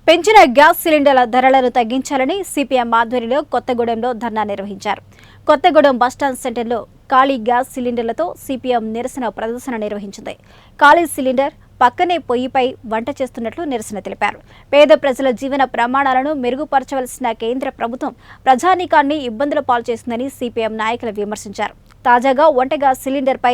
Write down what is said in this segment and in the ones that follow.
పెంచిన గ్యాస్ సిలిండర్ల ధరలను తగ్గించాలని సిపిఎం ఆధ్వర్యంలో కొత్తగూడెంలో ధర్నా నిర్వహించారు. కొత్తగూడెం బస్టాండ్ సెంటర్లో ఖాళీ గ్యాస్ సిలిండర్లతో సిపిఎం నిరసన ప్రదర్శన నిర్వహించింది. ఖాళీ సిలిండర్ పక్కనే పొయ్యిపై వంట చేస్తున్నట్లు నిరసన తెలిపారు. పేద ప్రజల జీవన ప్రమాణాలను మెరుగుపరచవలసిన కేంద్ర ప్రభుత్వం ప్రజానీకాన్ని ఇబ్బందుల పాలు చేస్తుందని సిపిఎం నాయకులు విమర్శించారు. తాజాగా వంట గ్యాస్ సిలిండర్పై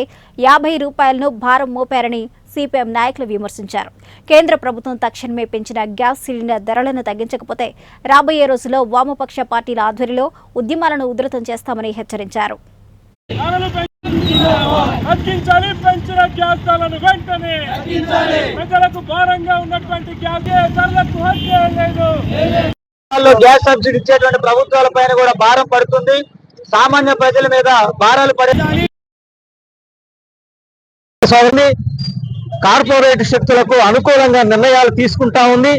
50 రూపాయలను భారం మోపారని సిపిఎం నాయకులు విమర్శించారు. కేంద్ర ప్రభుత్వం తక్షణమే పెంచిన గ్యాస్ సిలిండర్ ధరలను తగ్గించకపోతే రాబోయే రోజుల్లో వామపక్ష పార్టీల ఆధ్వర్యంలో ఉద్యమాలను ఉధృతం చేస్తామని హెచ్చరించారు. పెంచిన గ్యాస్ ధరలను వెంటనే ప్రజలకు భారంగా ఉన్నటువంటి గ్యాస్ సబ్సిడీ ఇచ్చేటువంటి ప్రభుత్వాల పైన కూడా భారం పడుతుంది. సామాన్య ప్రజల మీద భారాలు పడే కార్పొరేట్ శక్తులకు అనుకూలంగా నిర్ణయాలు తీసుకుంటా ఉంది.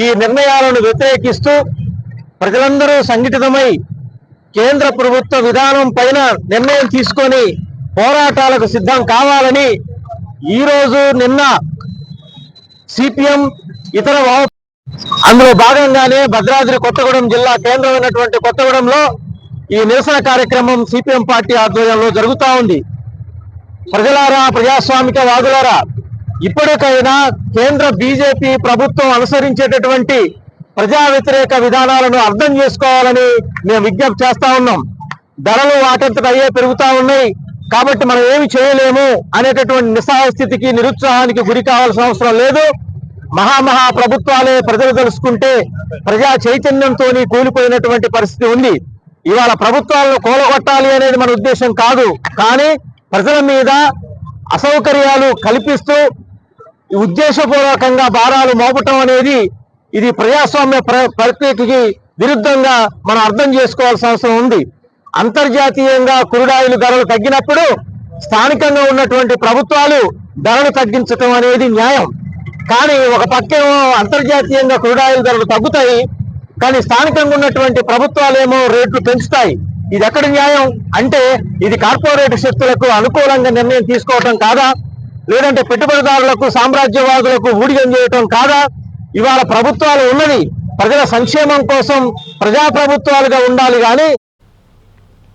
ఈ నిర్ణయాలను వ్యతిరేకిస్తూ ప్రజలందరూ సంఘటితమై కేంద్ర ప్రభుత్వ విధానం పైన నిర్ణయం తీసుకొని పోరాటాలకు సిద్ధం కావాలని ఈరోజు నిన్న సిపిఎం ఇతర అందులో భాగంగానే భద్రాద్రి కొత్తగూడెం జిల్లా కేంద్రమైనటువంటి కొత్తగూడెంలో ఈ నిరసన కార్యక్రమం సిపిఎం పార్టీ ఆధ్వర్యంలో జరుగుతూ ఉంది. ప్రజలారా, ప్రజాస్వామిక వాదులారా, ఇప్పటికైనా కేంద్ర బీజేపీ ప్రభుత్వం అనుసరించేటటువంటి ప్రజా వ్యతిరేక విధానాలను అర్థం చేసుకోవాలని మేము విజ్ఞప్తి చేస్తా ఉన్నాం. ధరలు వాటంతట అయ్యే పెరుగుతా ఉన్నాయి కాబట్టి మనం ఏమి చేయలేము అనేటటువంటి నిస్సహాయ స్థితికి, నిరుత్సాహానికి గురి కావాల్సిన అవసరం లేదు. మహా ప్రభుత్వాలే ప్రజలు తెలుసుకుంటే ప్రజా చైతన్యంతో కూలిపోయినటువంటి పరిస్థితి ఉంది. ఇవాళ ప్రభుత్వాలను కూలగొట్టాలి అనేది మన ఉద్దేశం కాదు, కానీ ప్రజల మీద అసౌకర్యాలు కల్పిస్తూ ఉద్దేశపూర్వకంగా భారాలు మోపటం అనేది ఇది ప్రజాస్వామ్య ప్రక్రియకి విరుద్ధంగా మనం అర్థం చేసుకోవాల్సిన అవసరం ఉంది. అంతర్జాతీయంగా క్రూడాయిల్ ధరలు తగ్గినప్పుడు స్థానికంగా ఉన్నటువంటి ప్రభుత్వాలు ధరలు తగ్గించడం అనేది న్యాయం. కానీ ఒక పక్కేమో అంతర్జాతీయంగా క్రూడాయిల్ ధరలు తగ్గుతాయి, కానీ స్థానికంగా ఉన్నటువంటి ప్రభుత్వాలేమో రేట్లు పెంచుతాయి. ఇది ఎక్కడ న్యాయం? అంటే ఇది కార్పొరేట్ శక్తులకు అనుకూలంగా నిర్ణయం తీసుకోవటం కాదా? లేదంటే పెట్టుబడిదారులకు, సామ్రాజ్యవాదులకు ఊడిగం చేయటం కాదా? ఇవాళ ప్రభుత్వాలు ఉన్నది ప్రజల సంక్షేమం కోసం ప్రజాప్రభుత్వాలుగా ఉండాలి, కానీ